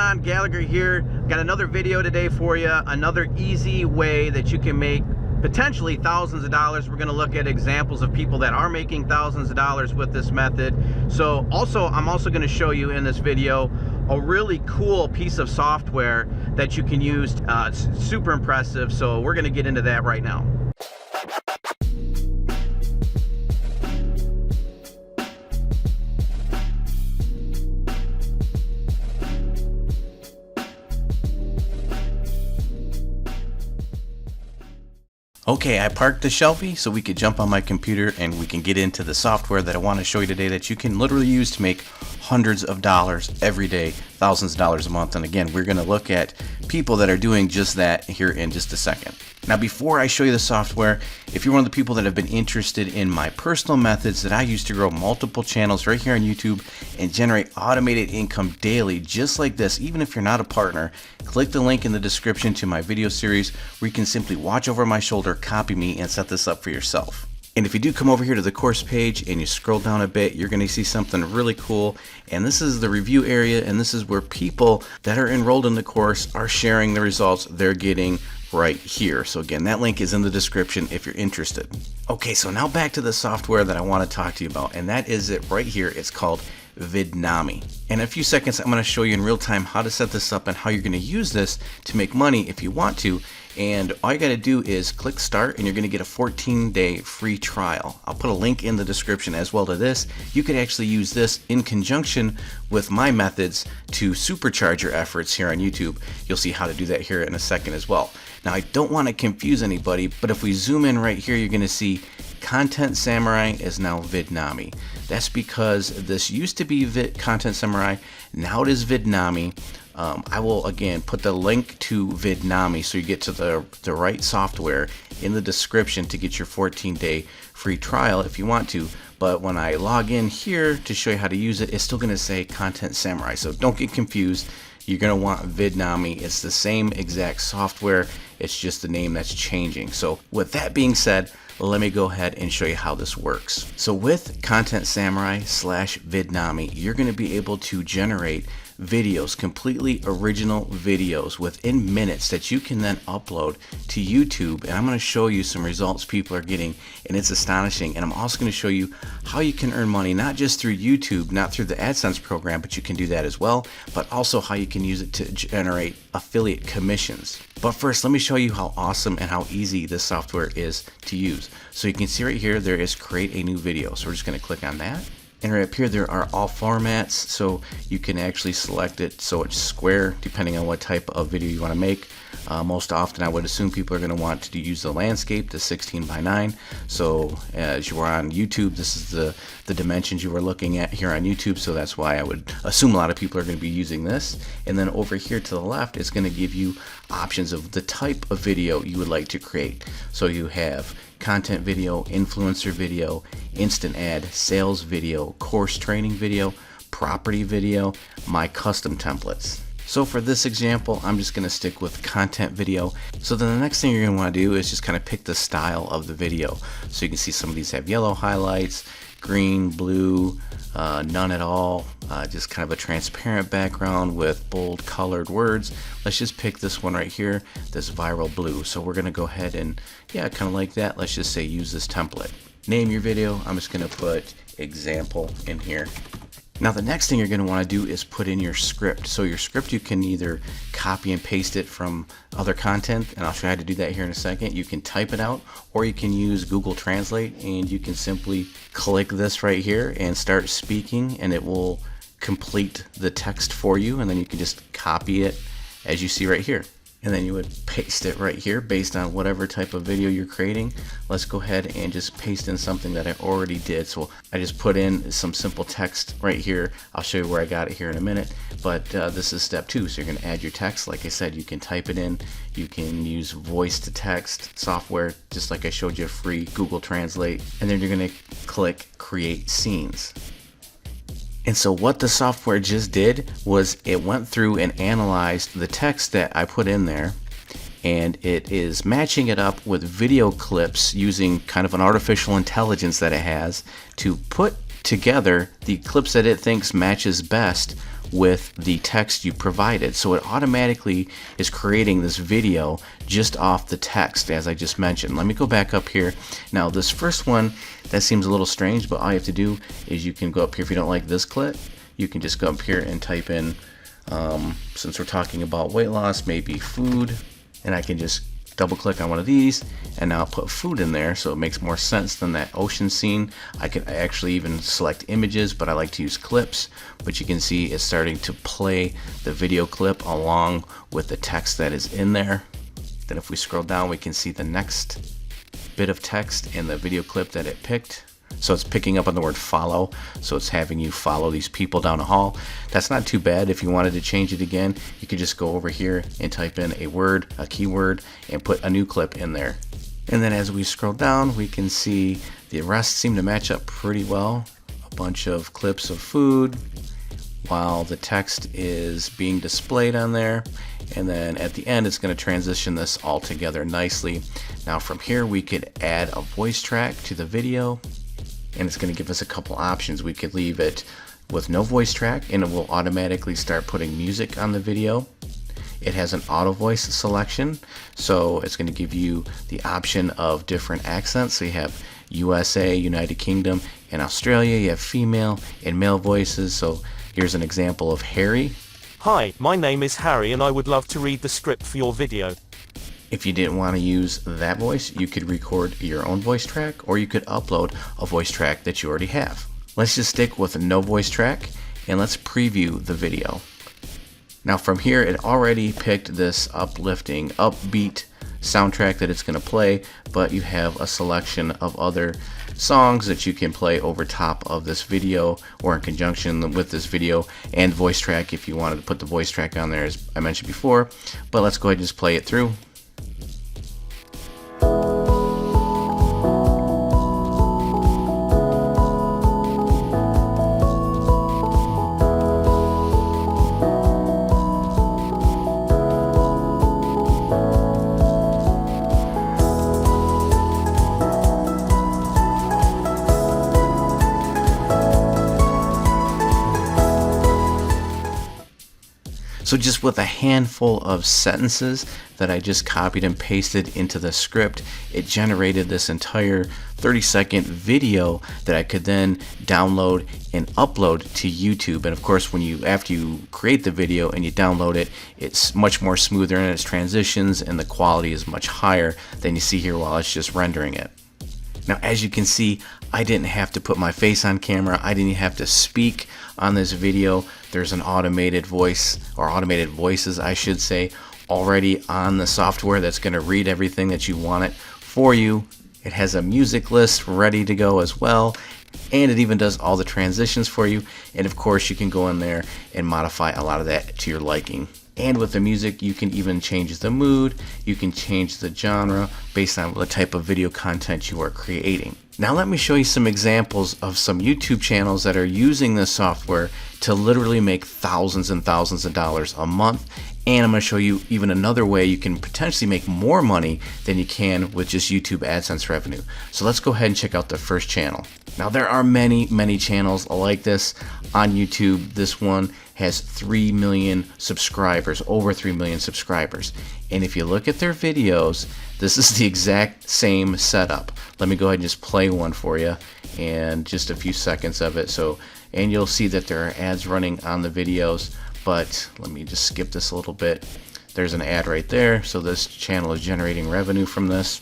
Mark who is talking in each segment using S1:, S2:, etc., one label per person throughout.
S1: on? Gallagur here. Got another video today for you. Another easy way that you can make potentially thousands of dollars. We're going to look at examples of people that are making thousands of dollars with this method. So I'm also going to show you in this video a really cool piece of software that you can use. It's super impressive. So we're going to get into that right now. Okay, I parked the Shelfie so we could jump on my computer and we can get into the software that I want to show you today that you can literally use to make hundreds of dollars every day, thousands of dollars a month. And again, we're going to look at people that are doing just that here in just a second. Now, before I show you the software, if you're one of the people that have been interested in my personal methods that I use to grow multiple channels right here on YouTube and generate automated income daily, just like this, even if you're not a partner, click the link in the description to my video series where you can simply watch over my shoulder, copy me, and set this up for yourself. And if you do come over here to the course page and you scroll down a bit, you're going to see something really cool. And this is the review area, and this is where people that are enrolled in the course are sharing the results they're getting right here. So again, that link is in the description if you're interested. Okay, so now back to the software that I want to talk to you about, and that is it right here. It's called Vidnami. In a few seconds, I'm going to show you in real time how to set this up and how you're going to use this to make money if you want to. And all you got to do is click start and you're going to get a 14-day free trial. I'll put a link in the description as well to this. You could actually use this in conjunction with my methods to supercharge your efforts here on YouTube. You'll see how to do that here in a second as well. Now, I don't want to confuse anybody, but if we zoom in right here, you're going to see Content Samurai is now Vidnami. That's because this used to be Content Samurai, now it is Vidnami. I will again put the link to Vidnami so you get to the right software in the description to get your 14-day free trial if you want to. But when I log in here to show you how to use it, it's still going to say Content Samurai. So don't get confused. You're going to want Vidnami. It's the same exact software. It's just the name that's changing. So with that being said, let me go ahead and show you how this works. So with Content Samurai / Vidnami, you're going to be able to generate videos, completely original videos within minutes that you can then upload to YouTube. And I'm going to show you some results people are getting, and it's astonishing. And I'm also going to show you how you can earn money, not just through YouTube, not through the AdSense program, but you can do that as well, but also how you can use it to generate affiliate commissions. But first, let me show you how awesome and how easy this software is to use. So you can see right here, there is create a new video. So we're just going to click on that. And right up here, there are all formats, so you can actually select it so it's square, depending on what type of video you want to make. Most often, I would assume people are going to want to use the landscape, the 16:9. So as you are on YouTube, this is the dimensions you were looking at here on YouTube, so that's why I would assume a lot of people are going to be using this. And then over here to the left, it's going to give you options of the type of video you would like to create. So you have content video, influencer video, instant ad, sales video, course training video, property video, my custom templates. So for this example, I'm just going to stick with content video. So then the next thing you're going to want to do is just kind of pick the style of the video. So you can see some of these have yellow highlights, green, blue, none at all, just kind of a transparent background with bold colored words. Let's just pick this one right here, this viral blue. So we're going to go ahead and, yeah, kind of like that. Let's just say use this template. Name your video. I'm just going to put example in here. Now the next thing you're going to want to do is put in your script. So your script, you can either copy and paste it from other content, and I'll show you how to do that here in a second. You can type it out, or you can use Google Translate, and you can simply click this right here and start speaking, and it will complete the text for you, and then you can just copy it as you see right here. And then you would paste it right here based on whatever type of video you're creating. Let's go ahead and just paste in something that I already did. So I just put in some simple text right here. I'll show you where I got it here in a minute, but this is step 2. So you're going to add your text. Like I said, you can type it in. You can use voice to text software, just like I showed you, free Google Translate. And then you're going to click create scenes. And so what the software just did was it went through and analyzed the text that I put in there, and it is matching it up with video clips using kind of an artificial intelligence that it has to put together the clips that it thinks matches best with the text you provided. So it automatically is creating this video just off the text, as I just mentioned. Let me go back up here. Now this first one, that seems a little strange, but all you have to do is you can go up here. If you don't like this clip, you can just go up here and type in, since we're talking about weight loss, maybe food, and I can just double click on one of these and now put food in there, so it makes more sense than that ocean scene. I can actually even select images, but I like to use clips. But you can see it's starting to play the video clip along with the text that is in there. Then if we scroll down, we can see the next bit of text in the video clip that it picked. So it's picking up on the word follow, so it's having you follow these people down a hall. That's not too bad. If you wanted to change it again, you could just go over here and type in a word, a keyword, and put a new clip in there. And then as we scroll down, we can see the rest seem to match up pretty well. A bunch of clips of food while the text is being displayed on there. And then at the end, it's going to transition this all together nicely. Now from here, we could add a voice track to the video. And it's going to give us a couple options. We could leave it with no voice track and it will automatically start putting music on the video. It has an auto voice selection, so it's going to give you the option of different accents. So you have USA, United Kingdom, and Australia. You have female and male voices. So here's an example of Harry.
S2: Hi, my name is Harry and I would love to read the script for your video.
S1: If you didn't want to use that voice, you could record your own voice track, or you could upload a voice track that you already have. Let's just stick with no voice track and let's preview the video. Now from here, it already picked this uplifting, upbeat soundtrack that it's going to play, but you have a selection of other songs that you can play over top of this video or in conjunction with this video, and voice track if you wanted to put the voice track on there, as I mentioned before. But let's go ahead and just play it through. So just with a handful of sentences that I just copied and pasted into the script, it generated this entire 30-second video that I could then download and upload to YouTube. And of course, after you create the video and you download it, it's much more smoother in its transitions and the quality is much higher than you see here while it's just rendering it. Now, as you can see, I didn't have to put my face on camera. I didn't have to speak on this video. There's an automated voice, or automated voices, I should say, already on the software that's going to read everything that you want it for you. It has a music list ready to go as well, and it even does all the transitions for you. And of course, you can go in there and modify a lot of that to your liking. And with the music, you can even change the mood, you can change the genre based on the type of video content you are creating. Now let me show you some examples of some YouTube channels that are using this software to literally make thousands and thousands of dollars a month. And I'm going to show you even another way you can potentially make more money than you can with just YouTube AdSense revenue. So let's go ahead and check out the first channel. Now there are many channels like this on YouTube. This one has 3 million subscribers, over 3 million subscribers. And if you look at their videos, this is the exact same setup. Let me go ahead and just play one for you and just a few seconds of it. And you'll see that there are ads running on the videos, but let me just skip this a little bit. There's an ad right there. So this channel is generating revenue from this.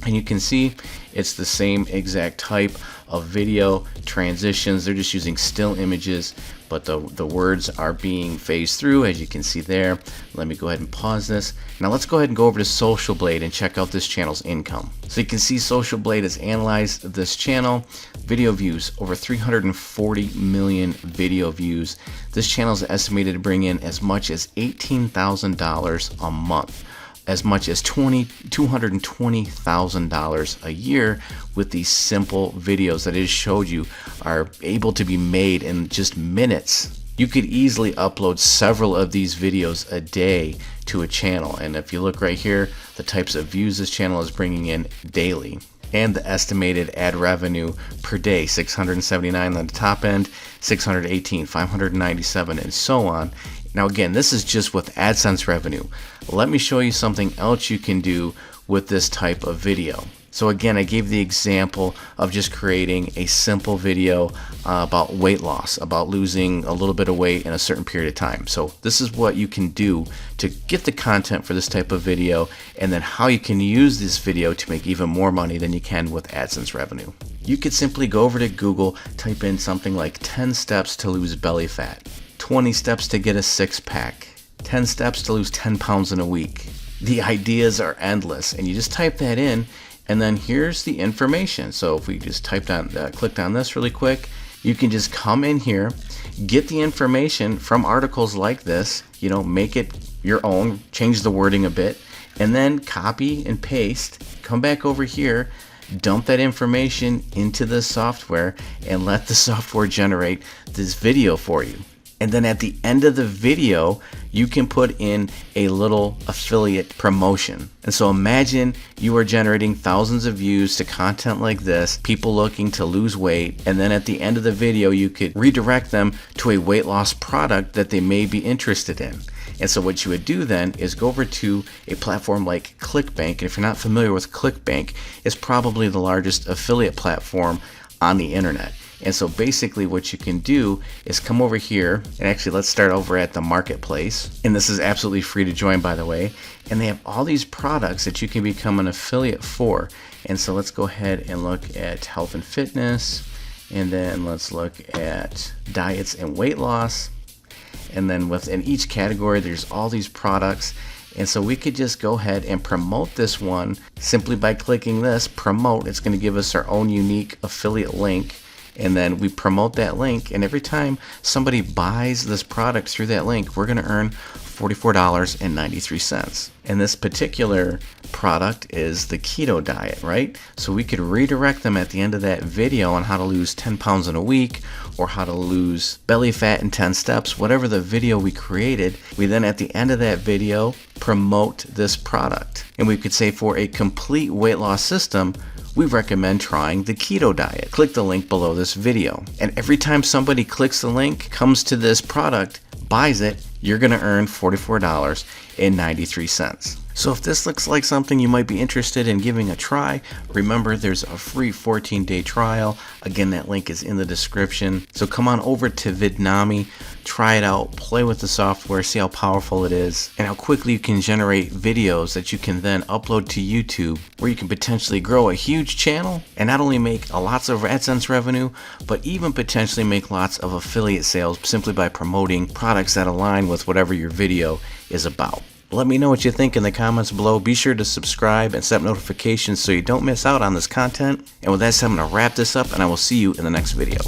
S1: And you can see it's the same exact type of video transitions. They're just using still images, but the words are being phased through, as you can see there. Let me go ahead and pause this. Now let's go ahead and go over to Social Blade and check out this channel's income. So you can see Social Blade has analyzed this channel. Video views, over 340 million video views. This channel is estimated to bring in as much as $18,000 a month, as much as $220,000 a year with these simple videos that I just showed you are able to be made in just minutes. You could easily upload several of these videos a day to a channel, and if you look right here, the types of views this channel is bringing in daily. and the estimated ad revenue per day, 679 on the top end, 618, 597, and so on. Now again, this is just with AdSense revenue. Let me show you something else you can do with this type of video. So again, I gave the example of just creating a simple video about weight loss, about losing a little bit of weight in a certain period of time. So this is what you can do to get the content for this type of video, and then how you can use this video to make even more money than you can with AdSense revenue. You could simply go over to Google, type in something like 10 steps to lose belly fat, 20 steps to get a six-pack, 10 steps to lose 10 pounds in a week. The ideas are endless, and you just type that in, and then here's the information. So if we just clicked on this really quick, you can just come in here, get the information from articles like this, make it your own, change the wording a bit, and then copy and paste, come back over here, dump that information into the software, and let the software generate this video for you. And then at the end of the video, you can put in a little affiliate promotion. And so imagine you are generating thousands of views to content like this, people looking to lose weight, and then at the end of the video, you could redirect them to a weight loss product that they may be interested in. And so what you would do then is go over to a platform like Clickbank. And if you're not familiar with Clickbank, it's probably the largest affiliate platform on the internet. And so basically what you can do is come over here, and actually let's start over at the marketplace. And this is absolutely free to join, by the way. And they have all these products that you can become an affiliate for. And so let's go ahead and look at health and fitness. And then let's look at diets and weight loss. And then within each category, there's all these products. And so we could just go ahead and promote this one simply by clicking this, promote. It's going to give us our own unique affiliate link. And then we promote that link, and every time somebody buys this product through that link, we're going to earn $44.93. And this particular product is the keto diet, right? So we could redirect them at the end of that video on how to lose 10 pounds in a week, or how to lose belly fat in 10 steps, whatever the video we created. We then at the end of that video promote this product. And we could say, for a complete weight loss system, we recommend trying the keto diet. Click the link below this video. And every time somebody clicks the link, comes to this product, buys it, you're gonna earn $44.93. So if this looks like something you might be interested in giving a try, remember there's a free 14-day trial. Again, that link is in the description. So come on over to Vidnami, try it out, play with the software, see how powerful it is, and how quickly you can generate videos that you can then upload to YouTube, where you can potentially grow a huge channel and not only make lots of AdSense revenue, but even potentially make lots of affiliate sales simply by promoting products that align with whatever your video is about. Let me know what you think in the comments below. Be sure to subscribe and set notifications so you don't miss out on this content. And with that said, I'm going to wrap this up, and I will see you in the next video.